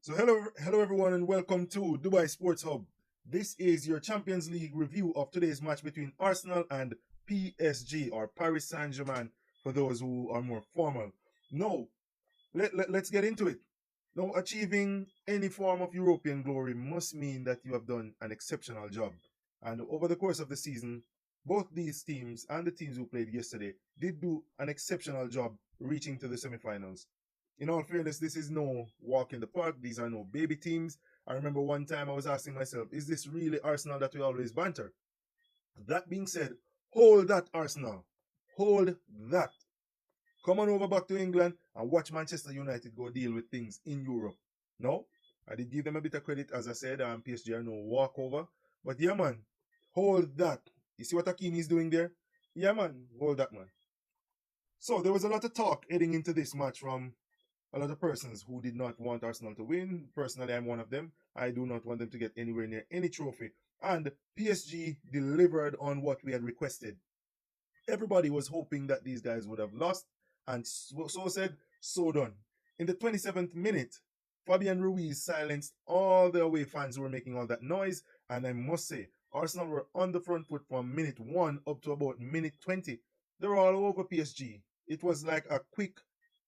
So hello everyone, and welcome to Dubai Sports Hub. This is your Champions League review of today's match between Arsenal and PSG, or Paris Saint-Germain for those who are more formal. No, let's get into it. Now, achieving any form of European glory must mean that you have done an exceptional job. And over the course of the season, both these teams and the teams who played yesterday did do an exceptional job reaching to the semifinals. In all fairness, this is no walk in the park. These are no baby teams. I remember one time I was asking myself, is this really Arsenal that we always banter? That being said, hold that, Arsenal. Hold that. Come on over back to England and watch Manchester United go deal with things in Europe. No, I did give them a bit of credit, as I said, PSG are no walkover. But yeah, man, hold that. You see what Hakimi is doing there? Yeah, man, hold that, man. So there was a lot of talk heading into this match from a lot of persons who did not want Arsenal to win. Personally, I'm one of them. I do not want them to get anywhere near any trophy. And PSG delivered on what we had requested. Everybody was hoping that these guys would have lost, and so said, so done. In the 27th minute, Fabian Ruiz silenced all the away fans who were making all that noise, and I must say, Arsenal were on the front foot from minute 1 up to about minute 20. They were all over PSG. It was like a quick,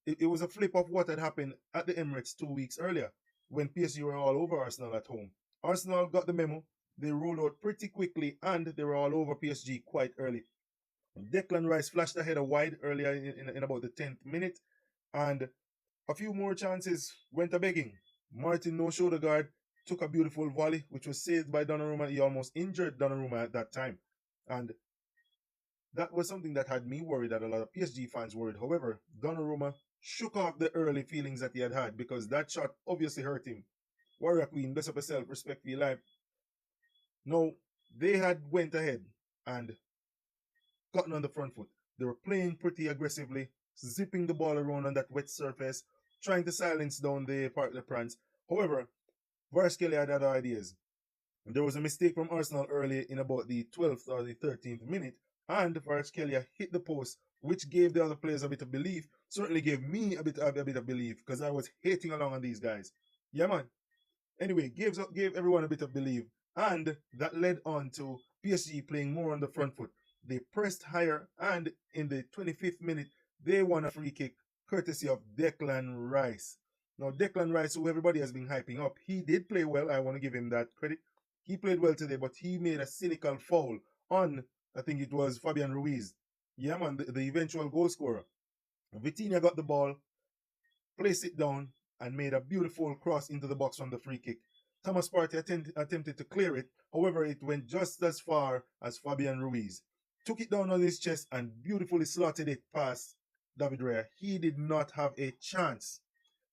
it was a flip of what had happened at the Emirates 2 weeks earlier when PSG were all over Arsenal at home. Arsenal got the memo, they rolled out pretty quickly, and they were all over PSG quite early. Declan Rice flashed ahead of wide earlier in about the 10th minute, and a few more chances went a begging. Martin no shoulder guard took a beautiful volley, which was saved by Donnarumma. He almost injured Donnarumma at that time, and that was something that had me worried, that a lot of PSG fans worried. However, Donnarumma shook off the early feelings that he had because that shot obviously hurt him. Warrior Queen, bless up yourself, respect for your life. No, they had went ahead and gotten on the front foot. They were playing pretty aggressively, zipping the ball around on that wet surface, trying to silence down the Parc des Princes. However, Varskelly had other ideas. There was a mistake from Arsenal early in about the 12th or the 13th minute, and Varskelly hit the post, which gave the other players a bit of belief. Certainly gave me a bit of belief because I was hating along on these guys. Yeah, man. Anyway, gave everyone a bit of belief, and that led on to PSG playing more on the front foot. They pressed higher, and in the 25th minute, they won a free kick courtesy of Declan Rice. Now, Declan Rice, who everybody has been hyping up, he did play well. I want to give him that credit. He played well today, but he made a cynical foul on, I think it was Fabian Ruiz. Yeah, man, the eventual goal scorer. Vitinha got the ball, placed it down, and made a beautiful cross into the box from the free kick. Thomas Partey attempted to clear it. However, it went just as far as Fabian Ruiz. Took it down on his chest and beautifully slotted it past David Raya. He did not have a chance.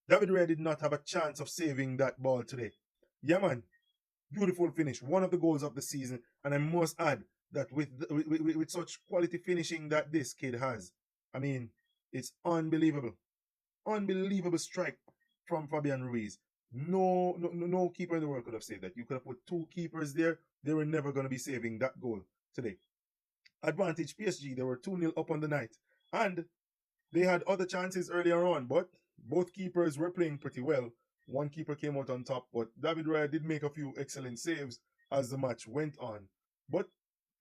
David Raya did not have a chance of saving that ball today. Yeah, man. Beautiful finish. One of the goals of the season. And I must add that with such quality finishing that this kid has, I mean, it's unbelievable. Unbelievable strike from Fabian Ruiz. No keeper in the world could have saved that. You could have put two keepers there. They were never going to be saving that goal today. Advantage PSG, they were 2-0 up on the night. And they had other chances earlier on, but both keepers were playing pretty well. One keeper came out on top, but David Raya did make a few excellent saves as the match went on. But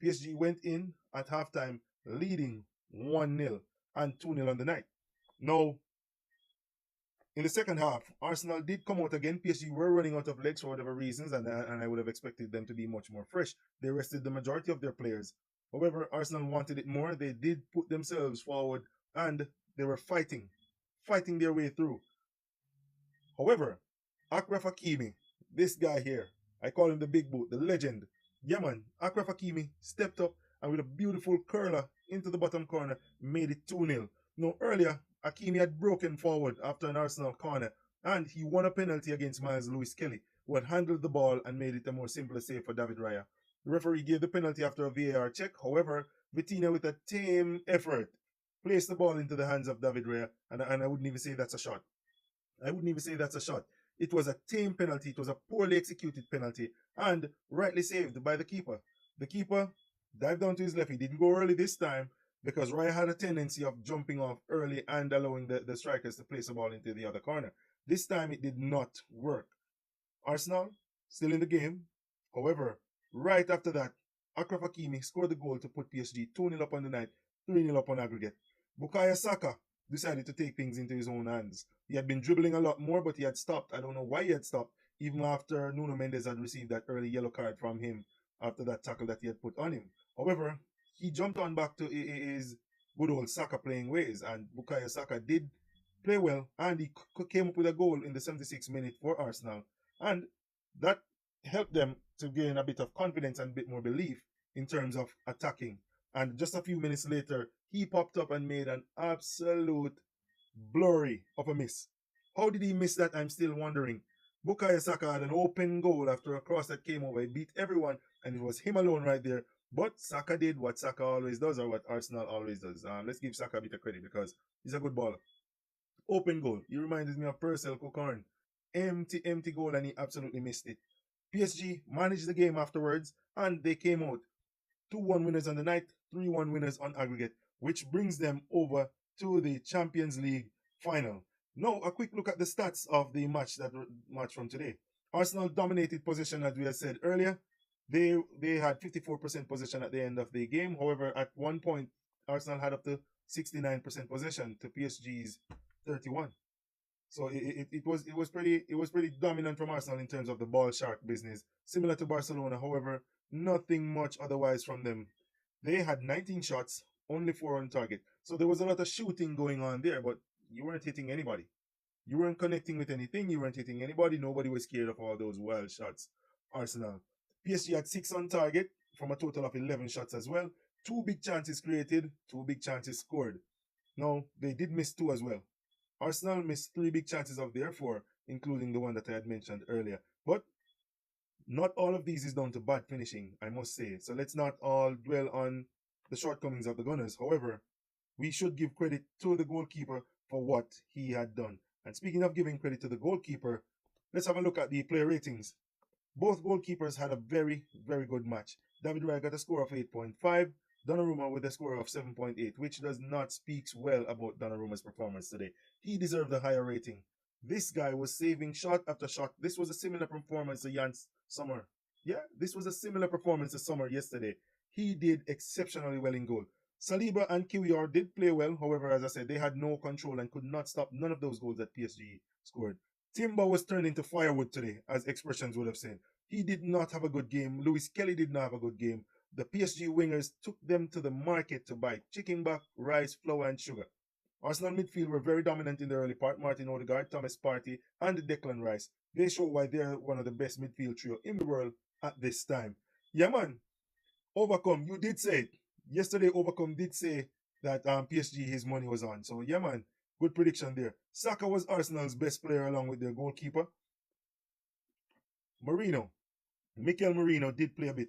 PSG went in at halftime leading 1-0 and 2-0 on the night. Now, in the second half, Arsenal did come out again. PSG were running out of legs for whatever reasons, and I would have expected them to be much more fresh. They rested the majority of their players. However, Arsenal wanted it more. They did put themselves forward, and they were fighting their way through. However, Achraf Hakimi, this guy here, I call him the big boot, the legend. Yeah, man, Achraf Hakimi stepped up and with a beautiful curler into the bottom corner, made it 2-0. Now, earlier, Hakimi had broken forward after an Arsenal corner, and he won a penalty against Miles Lewis-Kelly, who had handled the ball and made it a more simpler save for David Raya. The referee gave the penalty after a VAR check. However, Vitinha, with a tame effort, placed the ball into the hands of David Raya, and I wouldn't even say that's a shot. I wouldn't even say that's a shot. It was a tame penalty. It was a poorly executed penalty, and rightly saved by the keeper. The keeper dived down to his left. He didn't go early this time because Raya had a tendency of jumping off early and allowing the strikers to place the ball into the other corner. This time it did not work. Arsenal still in the game. However, right after that, Achraf Hakimi scored the goal to put PSG 2-0 up on the night, 3-0 up on aggregate. Bukayo Saka decided to take things into his own hands. He had been dribbling a lot more, but he had stopped. I don't know why he had stopped, even after Nuno Mendes had received that early yellow card from him after that tackle that he had put on him. However, he jumped on back to his good old Saka playing ways, and Bukayo Saka did play well, and he came up with a goal in the 76th minute for Arsenal, and that helped them to gain a bit of confidence and a bit more belief in terms of attacking. And just a few minutes later, he popped up and made an absolute blurry of a miss. How did he miss that? I'm still wondering. Bukayo Saka had an open goal after a cross that came over. He beat everyone, and it was him alone right there. But Saka did what Saka always does, or what Arsenal always does. Let's give Saka a bit of credit because he's a good baller. Open goal. He reminds me of Purcell Cocorn. Empty goal, and he absolutely missed it. PSG managed the game afterwards, and they came out 2-1 winners on the night, 3-1 winners on aggregate, which brings them over to the Champions League final. Now, a quick look at the stats of the match from today. Arsenal dominated possession, as we had said earlier. They had 54% possession at the end of the game. However, at one point, Arsenal had up to 69% possession to PSG's 31. So it was pretty dominant from Arsenal in terms of the ball shark business, similar to Barcelona. However, nothing much otherwise from them. They had 19 shots, only 4 on target. So there was a lot of shooting going on there, but you weren't hitting anybody. You weren't connecting with anything. You weren't hitting anybody. Nobody was scared of all those wild shots. Arsenal. PSG had 6 on target from a total of 11 shots as well. 2 big chances created, 2 big chances scored. Now, they did miss 2 as well. Arsenal missed 3 big chances of their 4, including the one that I had mentioned earlier. But not all of these is down to bad finishing, I must say. So let's not all dwell on the shortcomings of the Gunners. However, we should give credit to the goalkeeper for what he had done. And speaking of giving credit to the goalkeeper, let's have a look at the player ratings. Both goalkeepers had a very, very good match. David Raya got a score of 8.5. Donnarumma with a score of 7.8, which does not speak well about Donnarumma's performance today. He deserved a higher rating. This guy was saving shot after shot. This was a similar performance to Jan Sommer. Yeah, this was a similar performance to Sommer yesterday. He did exceptionally well in goal. Saliba and QER did play well. However, as I said, they had no control and could not stop none of those goals that PSG scored. Timber was turned into firewood today, as expressions would have said. He did not have a good game. Lewis Kelly did not have a good game. The PSG wingers took them to the market to buy chicken back, rice, flour, and sugar. Arsenal midfield were very dominant in the early part. Martin Odegaard, Thomas Partey, and Declan Rice. They show why they're one of the best midfield trio in the world at this time. Yeah, man. Overcome, you did say it. Yesterday, Overcome did say that PSG, his money was on. So, yeah, man. Good prediction there. Saka was Arsenal's best player along with their goalkeeper. Mikel Merino did play a bit.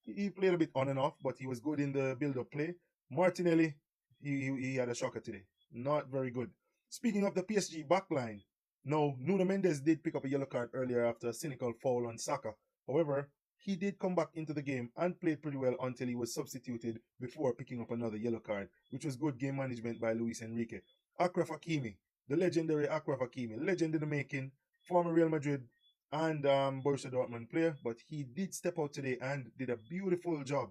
He played a bit on and off, but he was good in the build-up play. Martinelli, he had a shocker today. Not very good. Speaking of the PSG backline, no, Nuno Mendes did pick up a yellow card earlier after a cynical foul on Saka. However, he did come back into the game and played pretty well until he was substituted before picking up another yellow card, which was good game management by Luis Enrique. Achraf Hakimi, the legendary Achraf Hakimi, legend in the making, former Real Madrid and Borussia Dortmund player, but he did step out today and did a beautiful job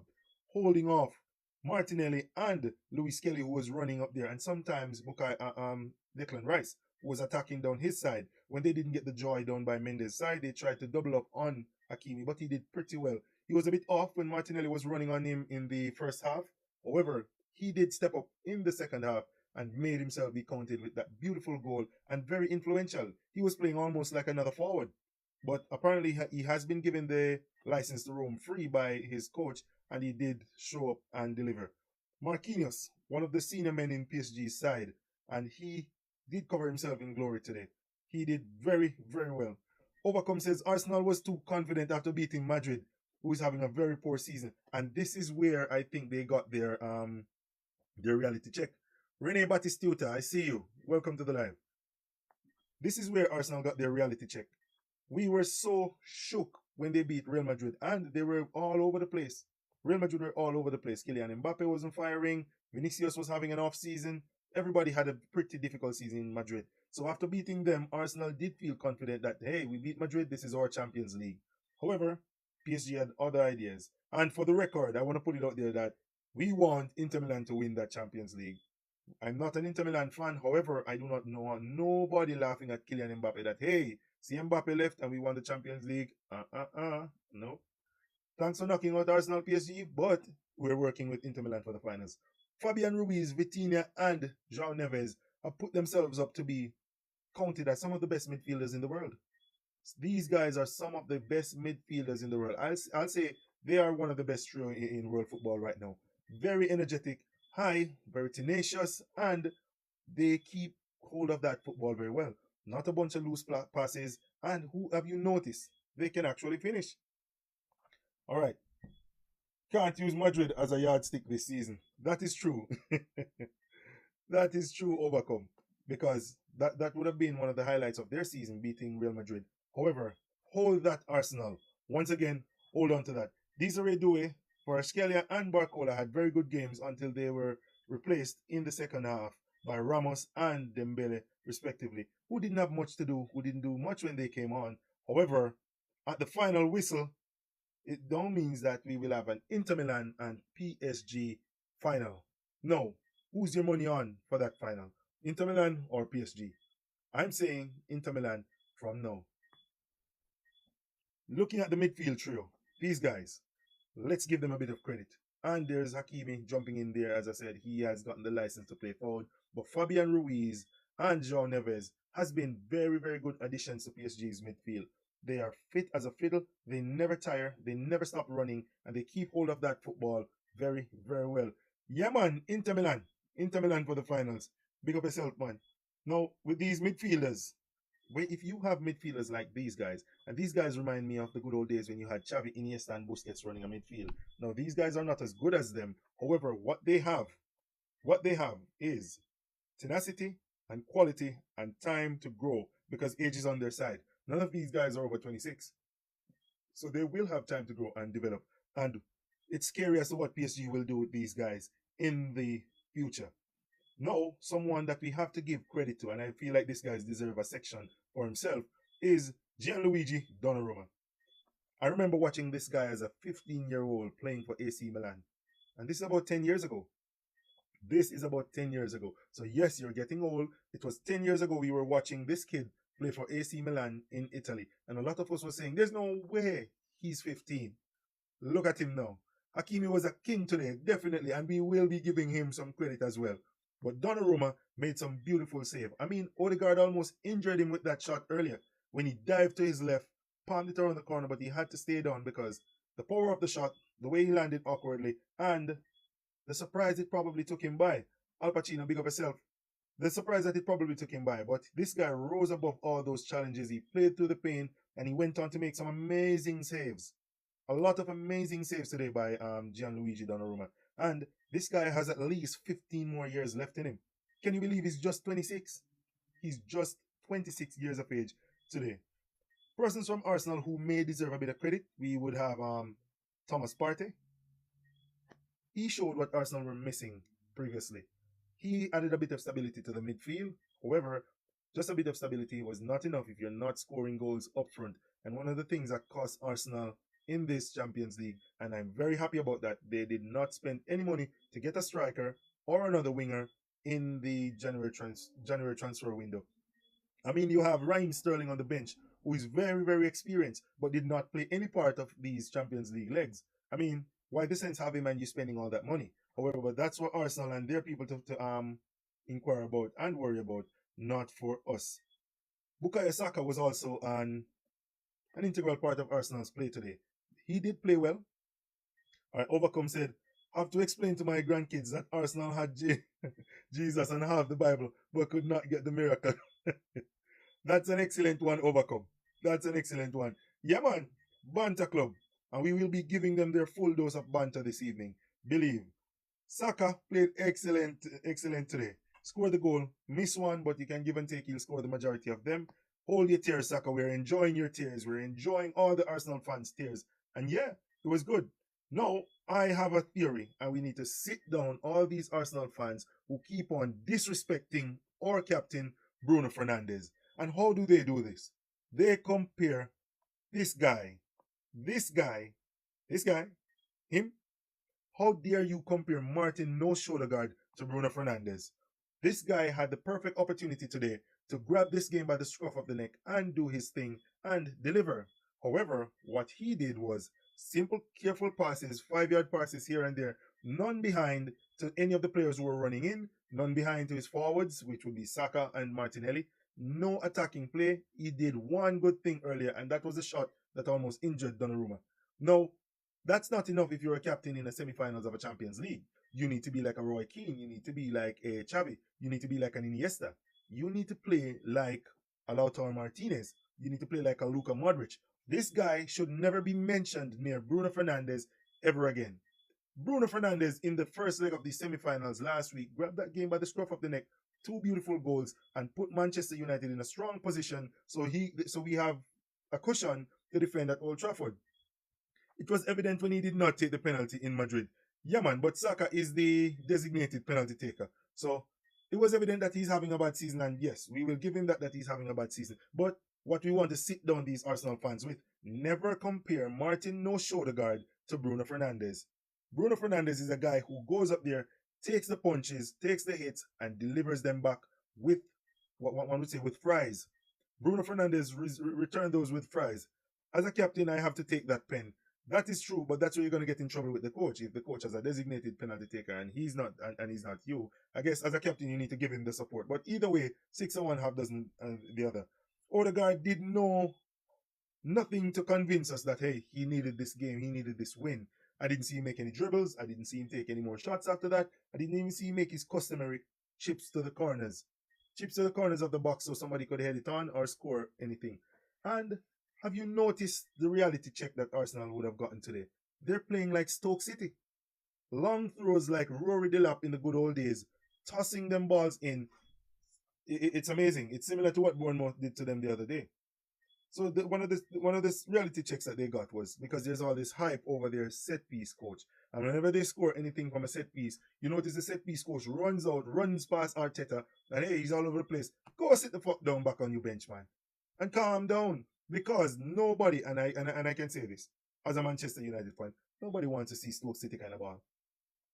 holding off Martinelli and Lewis Kelly, who was running up there, and sometimes Declan Rice, who was attacking down his side. When they didn't get the joy down by Mendes' side, they tried to double up on Hakimi, but he did pretty well. He was a bit off when Martinelli was running on him in the first half. However, he did step up in the second half and made himself be counted with that beautiful goal and very influential. He was playing almost like another forward. But apparently he has been given the license to roam free by his coach, and he did show up and deliver. Marquinhos, one of the senior men in PSG's side, and he did cover himself in glory today. He did very, very well. Overcome says Arsenal was too confident after beating Madrid, who is having a very poor season. And this is where I think they got their reality check. Rene Batistuta, I see you. Welcome to the live. This is where Arsenal got their reality check. We were so shook when they beat Real Madrid, and they were all over the place. Real Madrid were all over the place. Kylian Mbappe wasn't firing. Vinicius was having an off season. everybody had a pretty difficult season in Madrid. So after beating them, Arsenal did feel confident that, hey, we beat Madrid, this is our Champions League. However, PSG had other ideas. And for the record, I want to put it out there that we want Inter Milan to win that Champions League. I'm not an Inter Milan fan. However, I do not know nobody laughing at Kylian Mbappe that, hey, see Mbappe left and we won the Champions League. No. Thanks for knocking out Arsenal PSG, but we're working with Inter Milan for the finals. Fabian Ruiz, Vitinha, and João Neves have put themselves up to be counted as some of the best midfielders in the world. These guys are some of the best midfielders in the world. I'll say they are one of the best trio in world football right now. Very energetic, high, very tenacious, and they keep hold of that football very well. Not a bunch of loose passes, and who have you noticed? They can actually finish. All right. Can't use Madrid as a yardstick this season. That is true. That is true, Overcome. Because that would have been one of the highlights of their season, beating Real Madrid. However, hold that Arsenal. Once again, hold on to that. Desiree Doué, Kvaratskhelia, and Barcola had very good games until they were replaced in the second half by Ramos and Dembele, respectively, who didn't have much to do, who didn't do much when they came on. However, at the final whistle, it don't mean that we will have an Inter Milan and PSG final. No. Who's your money on for that final? Inter Milan or PSG? I'm saying Inter Milan from now. Looking at the midfield trio, these guys, let's give them a bit of credit. And there's Hakimi jumping in there. As I said, he has gotten the license to play forward. But Fabian Ruiz and João Neves has been very, very good additions to PSG's midfield. They are fit as a fiddle. They never tire. They never stop running. And they keep hold of that football very, very well. Yeah, man. Inter Milan. Inter Milan for the finals. Big up yourself, man. Now, with these midfielders, if you have midfielders like these guys, and these guys remind me of the good old days when you had Xavi, Iniesta, and Busquets running a midfield. Now, these guys are not as good as them. However, what they have is tenacity and quality and time to grow because age is on their side. None of these guys are over 26. So they will have time to grow and develop. And it's scary as to what PSG will do with these guys in the future. Now, someone that we have to give credit to, and I feel like this guy deserves a section for himself, is Gianluigi Donnarumma. I remember watching this guy as a 15-year-old playing for AC Milan. And this is about 10 years ago. This is about 10 years ago. So yes, you're getting old. It was 10 years ago we were watching this kid play for AC Milan in Italy. And a lot of us were saying, there's no way he's 15. Look at him now. Hakimi was a king today, definitely. And we will be giving him some credit as well. But Donnarumma made some beautiful save. I mean, Odegaard almost injured him with that shot earlier when he dived to his left, palmed it around the corner, but he had to stay down because the power of the shot, the way he landed awkwardly, and the surprise it probably took him by. Al Pacino, big up yourself. The surprise that it probably took him by. But this guy rose above all those challenges. He played through the pain, and he went on to make some amazing saves. A lot of amazing saves today by Gianluigi Donnarumma. And this guy has at least 15 more years left in him. Can you believe he's just 26? He's just 26 years of age today. Persons from Arsenal who may deserve a bit of credit, we would have Thomas Partey. He showed what Arsenal were missing previously. He added a bit of stability to the midfield. However, just a bit of stability was not enough if you're not scoring goals up front. And one of the things that cost Arsenal in this Champions League, and I'm very happy about that, they did not spend any money to get a striker or another winger in the January transfer window. I mean, you have Raheem Sterling on the bench, who is very, very experienced, but did not play any part of these Champions League legs. I mean, why the sense have him and you spending all that money? However, but that's what Arsenal and their people to inquire about and worry about, not for us. Bukayo Saka was also an integral part of Arsenal's play today. He did play well. Overcome said, I have to explain to my grandkids that Arsenal had Jesus and half the Bible, but could not get the miracle. That's an excellent one, Overcome. That's an excellent one. Yeah, man. Banter Club. And we will be giving them their full dose of banter this evening. Believe. Saka played excellent today. Scored the goal. Miss one, but you can give and take. He'll score the majority of them. Hold your tears, Saka. We're enjoying your tears. We're enjoying all the Arsenal fans' tears. And yeah, it was good. Now, I have a theory, and we need to sit down all these Arsenal fans who keep on disrespecting our captain, Bruno Fernandes. And how do they do this? They compare this guy, this guy, this guy, him. How dare you compare Martin No shoulder guard to Bruno Fernandes? This guy had the perfect opportunity today to grab this game by the scruff of the neck and do his thing and deliver. However, what he did was simple, careful passes, 5-yard passes here and there, none behind to any of the players who were running in, none behind to his forwards, which would be Saka and Martinelli. No attacking play. He did one good thing earlier, and that was a shot that almost injured Donnarumma. Now, that's not enough if you're a captain in the semi-finals of a Champions League. You need to be like a Roy Keane. You need to be like a Xavi. You need to be like an Iniesta. You need to play like a Lautaro Martinez. You need to play like a Luka Modric. This guy should never be mentioned near Bruno Fernandes ever again. Bruno Fernandes in the first leg of the semi-finals last week grabbed that game by the scruff of the neck, 2 beautiful goals, and put Manchester United in a strong position so we have a cushion to defend at Old Trafford. It was evident when he did not take the penalty in Madrid. Yeah, man, but Saka is the designated penalty taker. So it was evident that he's having a bad season, and yes, we will give him that he's having a bad season. But what we want to sit down these Arsenal fans with, never compare Martin No shoulder guard to Bruno Fernandes. Bruno Fernandes is a guy who goes up there, takes the punches, takes the hits, and delivers them back with what one would say with fries. Bruno Fernandes returned those with fries. As a captain, I have to take that pen. That is true, but that's where you're going to get in trouble with the coach. If the coach has a designated penalty taker and he's not, and he's not you, I guess as a captain you need to give him the support. But either way, 6 and 1 half doesn't the other. Odegaard did nothing to convince us that hey, he needed this game, he needed this win. I didn't see him make any dribbles. I didn't see him take any more shots after that. I didn't even see him make his customary chips to the corners of the box so somebody could head it on or score anything. And have you noticed the reality check that Arsenal would have gotten today? They're playing like Stoke City. Long throws like Rory Delap in the good old days, tossing them balls in. It's amazing. It's similar to what Bournemouth did to them the other day. So one of the reality checks that they got was because there's all this hype over their set piece coach. And whenever they score anything from a set piece, you notice the set piece coach runs past Arteta, and hey, he's all over the place. Go sit the fuck down back on your bench, man. And calm down. Because nobody, and I can say this, as a Manchester United fan, nobody wants to see Stoke City kind of ball.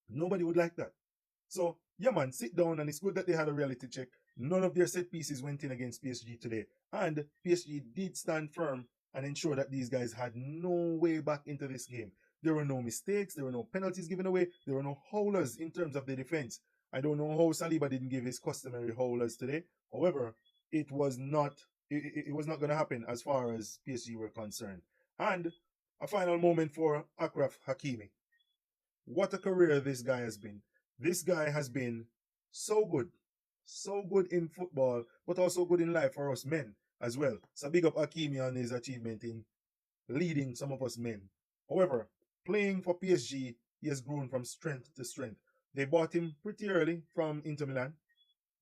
Nobody would like that. So, yeah, man, sit down, and it's good that they had a reality check. None of their set pieces went in against PSG today. And PSG did stand firm and ensure that these guys had no way back into this game. There were no mistakes. There were no penalties given away. There were no howlers in terms of the defense. I don't know how Saliba didn't give his customary howlers today. However, it was not going to happen as far as PSG were concerned. And a final moment for Achraf Hakimi. What a career this guy has been. This guy has been so good in football, but also good in life for us men as well. So big up Hakimi on his achievement in leading some of us men. However, playing for PSG, he has grown from strength to strength. They bought him pretty early from Inter Milan.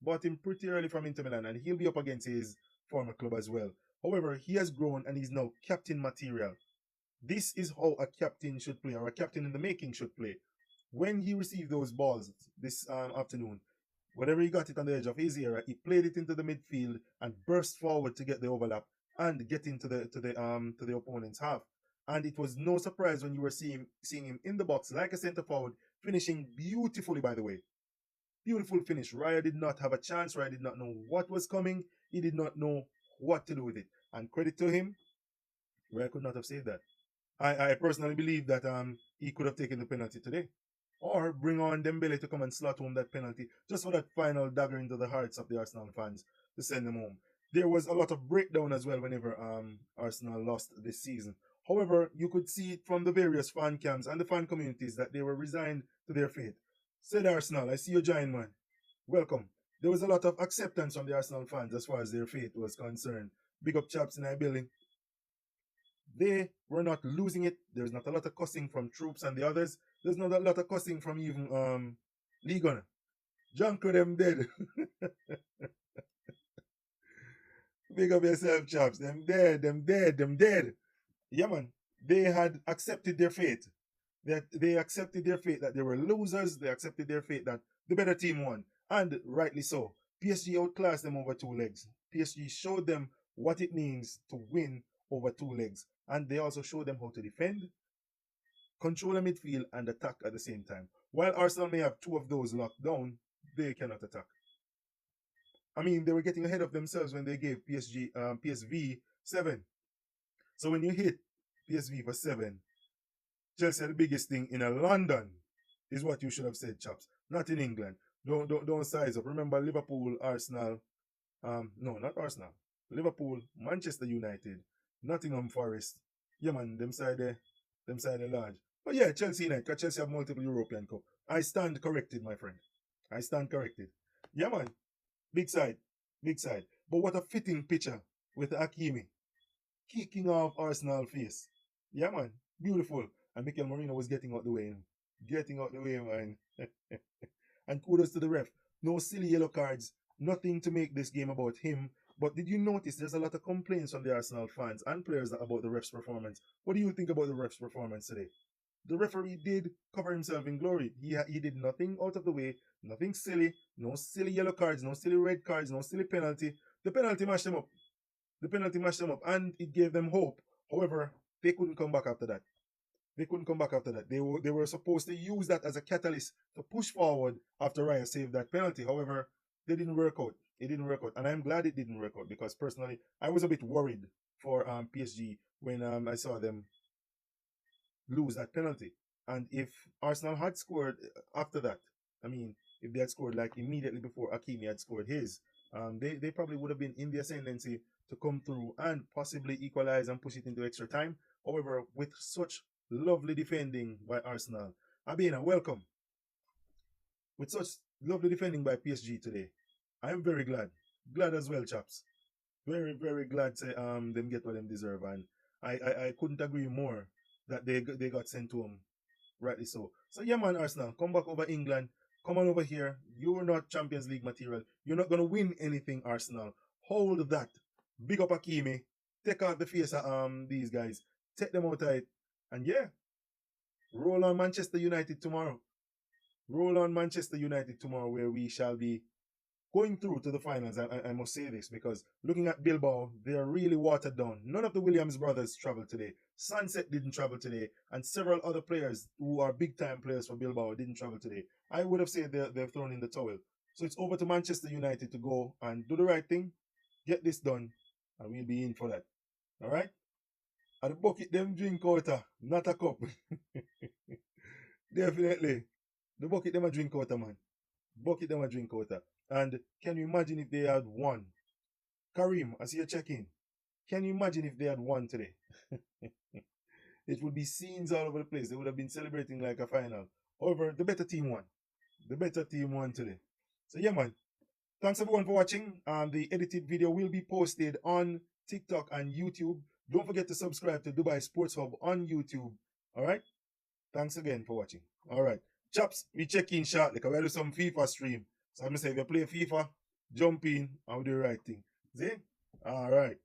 And he'll be up against his former club as well. However, he has grown and he's now captain material. This is how a captain should play, or a captain in the making should play. When he received those balls this afternoon, whatever he got it on the edge of his area, he played it into the midfield and burst forward to get the overlap and get into the opponent's half. And it was no surprise when you were seeing him in the box like a centre forward, finishing beautifully, by the way. Beautiful finish. Raya did not have a chance. Raya did not know what was coming. He did not know what to do with it. And credit to him, Raya could not have saved that. I personally believe that he could have taken the penalty today. Or bring on Dembele to come and slot home that penalty just for that final dagger into the hearts of the Arsenal fans to send them home. There was a lot of breakdown as well whenever Arsenal lost this season. However, you could see it from the various fan camps and the fan communities that they were resigned to their fate. Said Arsenal, I see you join, man. Welcome. There was a lot of acceptance from the Arsenal fans as far as their fate was concerned. Big up chaps in our building. They were not losing it. There's not a lot of cussing from Troops and the others. There's not a lot of cussing from even Lee Gunner. Junker them dead. Big up yourself, chaps. Them dead. Yeah, man. They had accepted their fate. They accepted their fate that they were losers. They accepted their fate that the better team won. And rightly so. PSG outclassed them over 2 legs. PSG showed them what it means to win over 2 legs. And they also showed them how to defend, control the midfield, and attack at the same time. While Arsenal may have 2 of those locked down, they cannot attack. I mean, they were getting ahead of themselves when they gave PSV 7. So when you hit PSV for 7, Chelsea the biggest thing in London is what you should have said, chaps. Not in England. Don't size up. Remember Liverpool, Arsenal. No, not Arsenal. Liverpool, Manchester United, Nottingham Forest. Yeah, man, them side there large. But yeah, Chelsea United, because Chelsea have multiple European Cup. I stand corrected, my friend. I stand corrected. Yeah, man. Big side. Big side. But what a fitting picture with Hakimi kicking off Arsenal face. Yeah, man. Beautiful. And Mikel Merino was getting out the way. Getting out the way, man. And kudos to the ref. No silly yellow cards. Nothing to make this game about him. But did you notice there's a lot of complaints from the Arsenal fans and players about the ref's performance? What do you think about the ref's performance today? The referee did cover himself in glory. He did nothing out of the way, nothing silly, no silly yellow cards, no silly red cards, no silly penalty. The penalty mashed them up. The penalty mashed them up, and it gave them hope. However, they couldn't come back after that. They couldn't come back after that. They were supposed to use that as a catalyst to push forward after Raya saved that penalty. However, they didn't work out. It didn't work out. And I'm glad it didn't work out, because personally, I was a bit worried for PSG when I saw them lose that penalty. And if Arsenal had scored after that, I mean, if they had scored like immediately before Hakimi had scored his, they probably would have been in the ascendancy to come through and possibly equalize and push it into extra time. However, with such lovely defending by Arsenal, Abina, welcome. With such lovely defending by PSG today, I am very glad. Glad as well, chaps. Very, very glad to them get what them deserve. And I couldn't agree more that they got sent to them. Rightly so. So yeah, man, Arsenal, come back over England. Come on over here. You're not Champions League material. You're not going to win anything, Arsenal. Hold that. Big up Hakimi. Take out the face of these guys. Take them out of it. And yeah, roll on Manchester United tomorrow. Roll on Manchester United tomorrow, where we shall be going through to the finals. I must say this, because looking at Bilbao, they are really watered down. None of the Williams brothers traveled today. Sunset didn't travel today. And several other players who are big-time players for Bilbao didn't travel today. I would have said they've thrown in the towel. So it's over to Manchester United to go and do the right thing, get this done, and we'll be in for that. All right? At the bucket, them drink water, not a cup. Definitely. The bucket, them a drink water, man. Bucket, them a drink water. And can you imagine if they had won? Karim, I see you checking. Can you imagine if they had won today? It would be scenes all over the place. They would have been celebrating like a final. However, the better team won. The better team won today. So yeah, man. Thanks everyone for watching. The edited video will be posted on TikTok and YouTube. Don't forget to subscribe to Dubai Sports Hub on YouTube. Alright? Thanks again for watching. Alright. Chaps, we check in shortly because we do some FIFA stream. So I'm going to say, if you play FIFA, jump in and do the right thing. See? Alright.